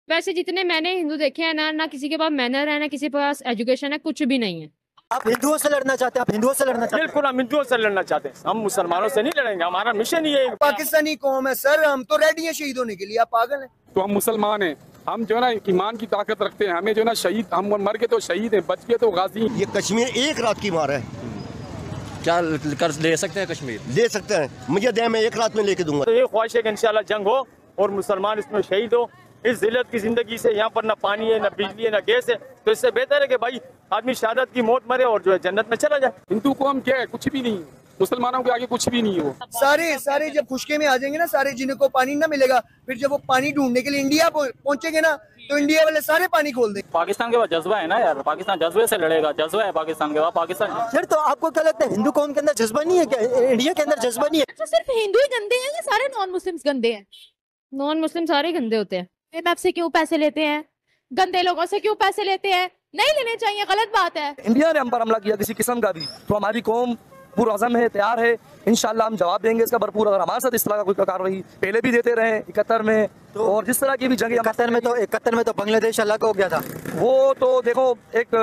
वैसे जितने मैंने हिंदू देखे हैं ना किसी के पास मैनर है, ना किसी के पास एजुकेशन है, कुछ भी नहीं है। आप हिंदुओं से लड़ना चाहते हैं? आप हिंदुओं से लड़ना चाहते हैं? बिल्कुल, हम हिंदुओं से लड़ना चाहते हैं, हम मुसलमानों से नहीं लड़ेंगे, हमारा मिशन ही है। पाकिस्तानी कौम है सर, हम तो रेडी हैं शहीद होने के लिए, आप पागल हैं? तो हम मुसलमान हैं, हम जो है ना ईमान की ताकत रखते हैं, हमें जो है ना शहीद, हम मर के तो शहीद हैं, बच के तो गाजी। ये कश्मीर एक रात की मार है, क्या कर ले सकते हैं? कश्मीर ले सकते हैं, मुझे दे, मैं एक रात में लेके दूंगा। तो ये ख्वाहिश है कि इंशाल्लाह जंग हो और मुसलमान इसमें शहीद हो। इस जिल्लत की जिंदगी से यहाँ पर ना पानी है, ना बिजली है, ना गैस है, तो इससे बेहतर है कि भाई आदमी शहादत की मौत मरे और जो है जन्नत में चला जाए। हिंदू कौम क्या है? कुछ भी नहीं, मुसलमानों के आगे कुछ भी नहीं है वो। सारे जब खुशके में आ जाएंगे ना, सारे जिनको पानी ना मिलेगा, फिर जब वो पानी ढूंढने के लिए इंडिया पहुंचेंगे ना, तो इंडिया वाले सारे पानी खोल देंगे। पाकिस्तान के पास जज्बा है ना यार, पाकिस्तान जज्बे से लड़ेगा, जज्बा है पाकिस्तान के पास। पाकिस्तान सर तो आपको क्या लगता है हिंदू कौम के अंदर जज्बा नहीं है क्या? इंडिया के अंदर जज्बा नहीं है? तो सिर्फ हिंदू ही गंदे हैं या सारे नॉन मुस्लिम्स गंदे हैं? नॉन मुस्लिम सारे गंदे होते हैं। IMF से क्यों पैसे लेते हैं? गंदे लोगों से क्यों पैसे लेते हैं? नहीं लेने चाहिए, गलत बात है। इंडिया ने हम पर हमला किया किसी किस्म का भी, तो हमारी कौम पुरअज़म है, तैयार है, इंशाल्लाह हम जवाब देंगे इसका भरपूर। अगर हमारे साथ इस तरह का कोई कार्रवाई पहले भी देते रहे 71 में, तो और जिस तरह की भी जगह 71 में तो बांग्लादेश अलग हो गया था। वो तो देखो एक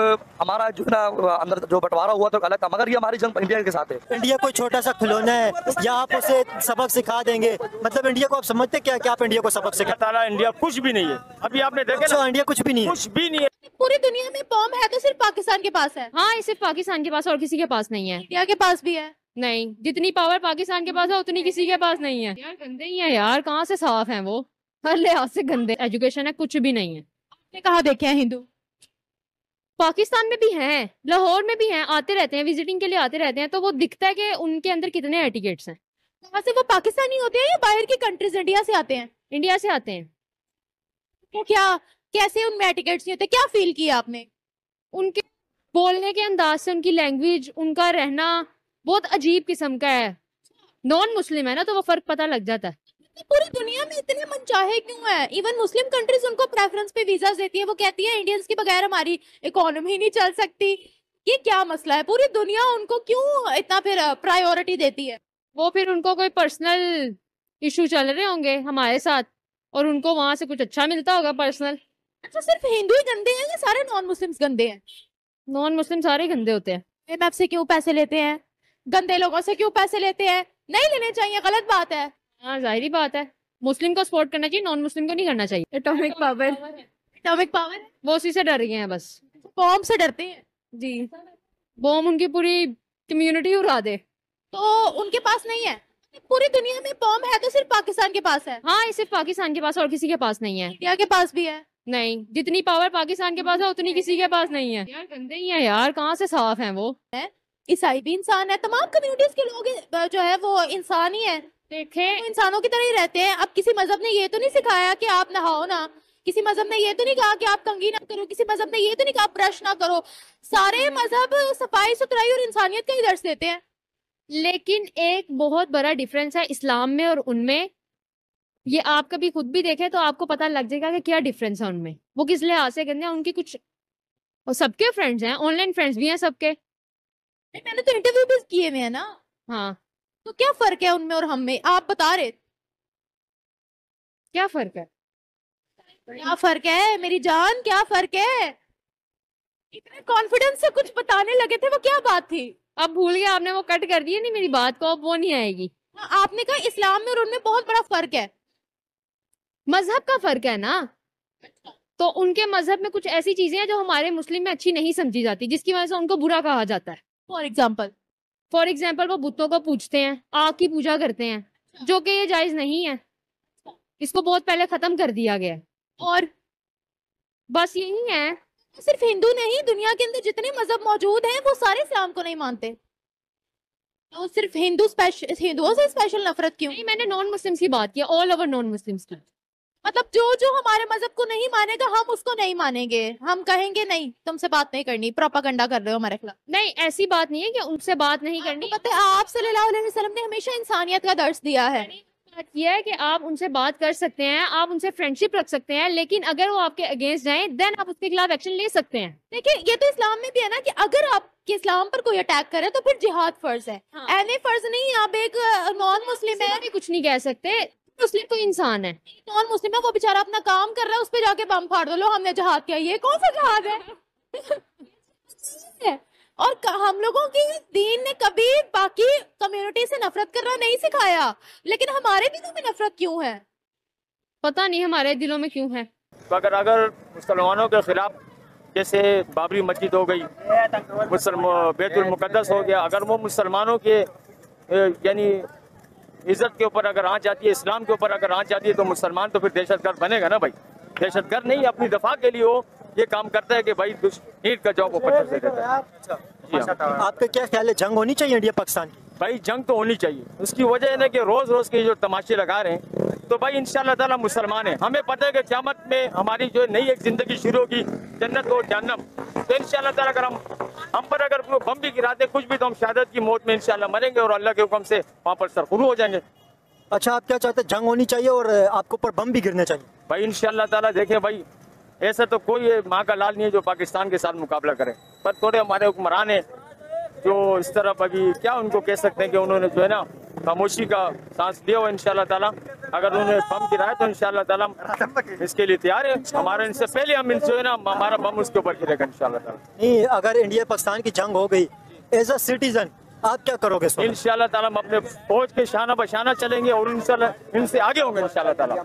हमारा जो ना अंदर जो बंटवारा हुआ तो अलग था, मगर ये हमारी जंग इंडिया के साथ है। इंडिया कोई छोटा सा खिलौना है या आप उसे सबक सिखा देंगे? मतलब इंडिया को आप समझते क्या कि आप इंडिया को सबक सिखा? ताला इंडिया कुछ भी नहीं है, अभी आपने देखा ना, इंडिया कुछ भी नहीं है, कुछ भी नहीं है। पूरी दुनिया में बॉम्ब है तो सिर्फ पाकिस्तान के पास है। हाँ, सिर्फ पाकिस्तान के पास और किसी के पास नहीं है। इंडिया के पास भी है नहीं, जितनी पावर पाकिस्तान के पास है उतनी किसी के पास नहीं है। यार गंदे ही है यार, कहाँ से साफ हैं वो, हर लिहाज से गंदे। एजुकेशन है, कुछ भी नहीं है। आपने कहाँ देखे हैं हिंदू? पाकिस्तान में भी हैं, लाहौर में भी हैं, आते रहते हैं, विजिटिंग के लिए आते रहते हैं, तो वो दिखता है कि उनके अंदर कितने एटिकेट्स हैं। वहाँ से वो पाकिस्तानी होते हैं या बाहर की कंट्रीज इंडिया से आते हैं? इंडिया से आते हैं। तो क्या कैसे उनमें एटिकेट्स नहीं होते? क्या फील किया आपने? उनके बोलने के अंदाज से, उनकी लैंग्वेज, उनका रहना बहुत अजीब किस्म का है। नॉन मुस्लिम है ना, तो वो फर्क पता लग जाता है। पूरी दुनिया में इतने मनचाहे क्यों है? इवन मुस्लिम कंट्रीज उनको प्रेफरेंस पे वीजास देती है, वो कहती है इंडियंस के बगैर हमारी इकोनॉमी नहीं चल सकती। ये क्या मसला है? पूरी दुनिया उनको क्यों इतना फिर प्रायोरिटी देती है? वो फिर उनको कोई पर्सनल इशू चल रहे होंगे हमारे साथ और उनको वहां से कुछ अच्छा मिलता होगा पर्सनल। अच्छा, सिर्फ हिंदू ही गंदे हैं या सारे नॉन मुस्लिम्स गंदे हैं? नॉन मुस्लिम सारे गंदे होते हैं। IMF से क्यों पैसे लेते हैं? गंदे लोगों से क्यों पैसे लेते हैं? नहीं लेने चाहिए, गलत बात है। हाँ, जाहिर बात है, मुस्लिम को सपोर्ट करना चाहिए, नॉन मुस्लिम को नहीं करना चाहिए। एटॉमिक पावर वो उसी से डर गए हैं बस। बॉम्ब से डरते हैं जी, बॉम्ब उनकी पूरी कम्युनिटी उड़ा दे तो उनके पास नहीं है। पूरी दुनिया में बॉम्ब है तो सिर्फ पाकिस्तान के पास है। हाँ, सिर्फ पाकिस्तान के पास और किसी के पास नहीं है। इंडिया के पास भी है नहीं, जितनी पावर पाकिस्तान के पास है उतनी किसी के पास नहीं है। यार गंदे ही है यार, कहाँ से साफ हैं वो। ईसाई भी इंसान है, तमाम कम्युनिटीज के लोग जो है वो इंसान ही है। देखे, तो इंसानों की तरह ही रहते हैं। अब किसी मजहब ने ये तो नहीं सिखाया कि आप नहाओ ना, किसी मजहब ने ये तो नहीं कहा कि आप कंघी ना करो, किसी मजहब ने ये तो नहीं कहा ब्रश ना करो। सारे मजहब सफाई सुथराई और इंसानियत का ही दर्श देते हैं। लेकिन एक बहुत बड़ा डिफरेंस है इस्लाम में और उनमें। ये आप कभी खुद भी देखें तो आपको पता लग जाएगा कि क्या डिफरेंस है उनमें। वो किस लिहाज से गंदे हैं, उनकी कुछ, और सबके फ्रेंड्स हैं, ऑनलाइन फ्रेंड्स भी हैं सबके। मैंने तो इंटरव्यू भी किए हुए हैं ना। हाँ, तो क्या फर्क है उनमें और हम में? आप बता रहे क्या फर्क है? क्या फर्क है मेरी जान, क्या फर्क है? इतने कॉन्फिडेंस से कुछ बताने लगे थे, वो क्या बात थी? अब भूल गया आपने, वो कट कर दिया नहीं मेरी बात को, अब वो नहीं आएगी। आपने कहा इस्लाम में और उनमें बहुत बड़ा फर्क है। मजहब का फर्क है ना, तो उनके मजहब में कुछ ऐसी चीजें हैं जो हमारे मुस्लिम में अच्छी नहीं समझी जाती, जिसकी वजह से उनको बुरा कहा जाता है। फॉर एग्जाम्पल वो बुतों को पूजते हैं, आग की पूजा करते हैं, जो कि ये जायज नहीं है। इसको बहुत पहले खत्म कर दिया गया। और बस यही है। सिर्फ हिंदू नहीं, दुनिया के अंदर जितने मजहब मौजूद हैं वो सारे इस्लाम को नहीं मानते। तो सिर्फ हिंदुओं से स्पेशल नफरत क्यों? नहीं, मैंने नॉन मुस्लिम्स की बात की, ऑल ओवर नॉन मुस्लिम्स की। मतलब जो जो हमारे मजहब को नहीं मानेगा हम उसको नहीं मानेंगे, हम कहेंगे नहीं तुमसे बात नहीं करनी, प्रोपागंडा कर रहे हो हमारे खिलाफ। नहीं, ऐसी बात नहीं है कि उनसे बात नहीं करनी। पता है आप सल्लल्लाहु अलैहि वसल्लम ने हमेशा इंसानियत का दर्स दिया है। बात यह है कि आप उनसे बात कर सकते हैं, आप उनसे फ्रेंडशिप रख सकते हैं, लेकिन अगर वो आपके अगेंस्ट जाएं देन आप उसके खिलाफ एक्शन ले सकते हैं। देखिए ये तो इस्लाम में भी है ना कि अगर आपके इस्लाम पर कोई अटैक करे तो फिर जिहाद फर्ज है। हाँ। ऐने फर्ज नहीं, आप एक नॉन मुस्लिम है भी कुछ नहीं कह सकते। मुस्लिम तो इंसान है। नॉन मुस्लिम है, वो बेचारा अपना काम कर रहा है, उस पे जाके बम फाड़ दो, लो हमने जहाद किया, ये कौन सा जहाद है? और हम लोगों की दीन ने कभी बाकी कम्युनिटी से नफरत करना नहीं सिखाया, लेकिन हमारे दिलों में नफरत क्यों है? पता नहीं हमारे दिलों में क्यों है। अगर मुसलमानों के खिलाफ जैसे बाबरी मस्जिद हो गई, बैतुल मुकद्दस हो गया, अगर वो मुसलमानों के यानी इज्जत के ऊपर अगर आँच जाती है, इस्लाम के ऊपर अगर आँच जाती है, तो मुसलमान तो फिर दहशतगर्द बनेगा ना भाई। दहशतगर्द नहीं, अपनी दफा के लिए वो ये काम करता है कि भाई ईंट का जवाब वो पत्थर से देता है। जी हाँ। आपका क्या ख्याल है, जंग होनी चाहिए इंडिया पाकिस्तान की? भाई जंग तो होनी चाहिए, उसकी वजह है ना कि रोज रोज के जो तमाशे लगा रहे हैं, तो भाई इंशाल्लाह ताला मुसलमान है, हमें पता है कि क़यामत में हमारी जो नई एक जिंदगी शुरू होगी, जन्नत और जहन्नम। तो इंशाल्लाह ताला अगर हम पर अगर बम भी गिराते कुछ भी, तो हम शहादत की मौत में इंशाल्लाह मरेंगे और अल्लाह के हुक्म से वहाँ पर सरखुरू हो जाएंगे। अच्छा, आप क्या चाहते हैं, जंग होनी चाहिए और आपके ऊपर बम भी गिरने चाहिए? भाई इंशाल्लाह ताला देखें भाई, ऐसा तो कोई माँ का लाल नहीं है जो पाकिस्तान के साथ मुकाबला करे, पर थोड़े हमारे हुक्मरान हैं जो इस तरफ अभी क्या उनको कह सकते हैं कि उन्होंने जो है ना खामोशी का सांस लिया हो। इंशाल्लाह ताला अगर उन्होंने बम गिराया तो इंशाल्लाह ताला इसके लिए तैयार है। हमारे इनसे पहले हम जो है ना हमारा बम उसके ऊपर गिरेगा इंशाल्लाह ताला। नहीं, अगर इंडिया पाकिस्तान की जंग हो गई, एज अ सिटीजन आप क्या करोगे? इंशाल्लाह ताला हम अपने फौज के शाना बशाना चलेंगे और इनसे आगे होंगे इंशाल्लाह ताला।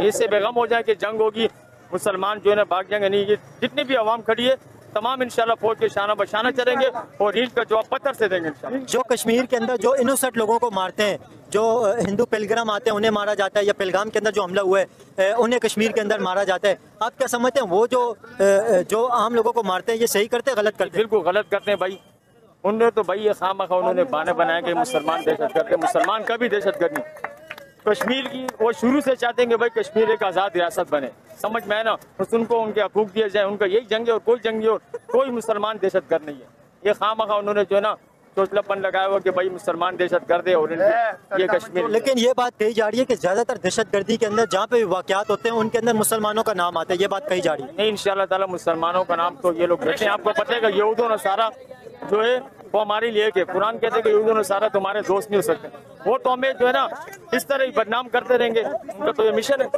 इससे बेगम हो जाए कि जंग होगी, मुसलमान जो है ना भाग जाएंगे नहीं, ये जितनी भी आवाम खड़ी है तमाम इंशाल्लाह फौज के शाना बशाना चलेंगे और ईंट का जवाब पत्थर से देंगे इंशाल्लाह। जो कश्मीर के अंदर जो इनोसेंट लोगों को मारते हैं, जो हिंदू पिलग्रम आते हैं उन्हें मारा जाता है, या पिलगाम के अंदर जो हमला हुआ है उन्हें कश्मीर के अंदर मारा जाता है, आप क्या समझते हैं वो जो आम लोगों को मारते हैं ये सही करते हैं, गलत करते हैं? बिल्कुल गलत करते हैं भाई। उन्होंने तो भाई ये खामखा उन्होंने बहाने बनाया कि मुसलमान दहशत करते, मुसलमान कभी दहशत करनी। कश्मीर की वो शुरू से चाहते हैं कि भाई कश्मीर एक आज़ाद रियासत बने, समझ में है ना, बस उनको उनके हकूक दिए जाए, उनका यही जंग है और कोई जंग नहीं और कोई मुसलमान दहशत गर्द नहीं है। ये खामखा उन्होंने जो है ना चोचलापन लगाया हुआ कि भाई मुसलमान दहशत गर्द है और ये कश्मीर। लेकिन ये बात कही जा रही है कि ज्यादातर दहशत गर्दी के अंदर जहाँ पे वाकयात होते हैं उनके अंदर मुसलमानों का नाम आता है, ये बात कही जा रही है। नहीं, इंशाल्लाह ताला मुसलमानों का नाम तो ये लोग देते हैं। आपको पता है कि यहूद और नसारा जो है वो हमारे लिए के कुरान कहते हैं कि यहूद और नसारा तुम्हारे दोस्त नहीं हो सकते, वो तो हमें जो है ना इस तरह ही बदनाम करते रहेंगे, उनका तो ये मिशन है।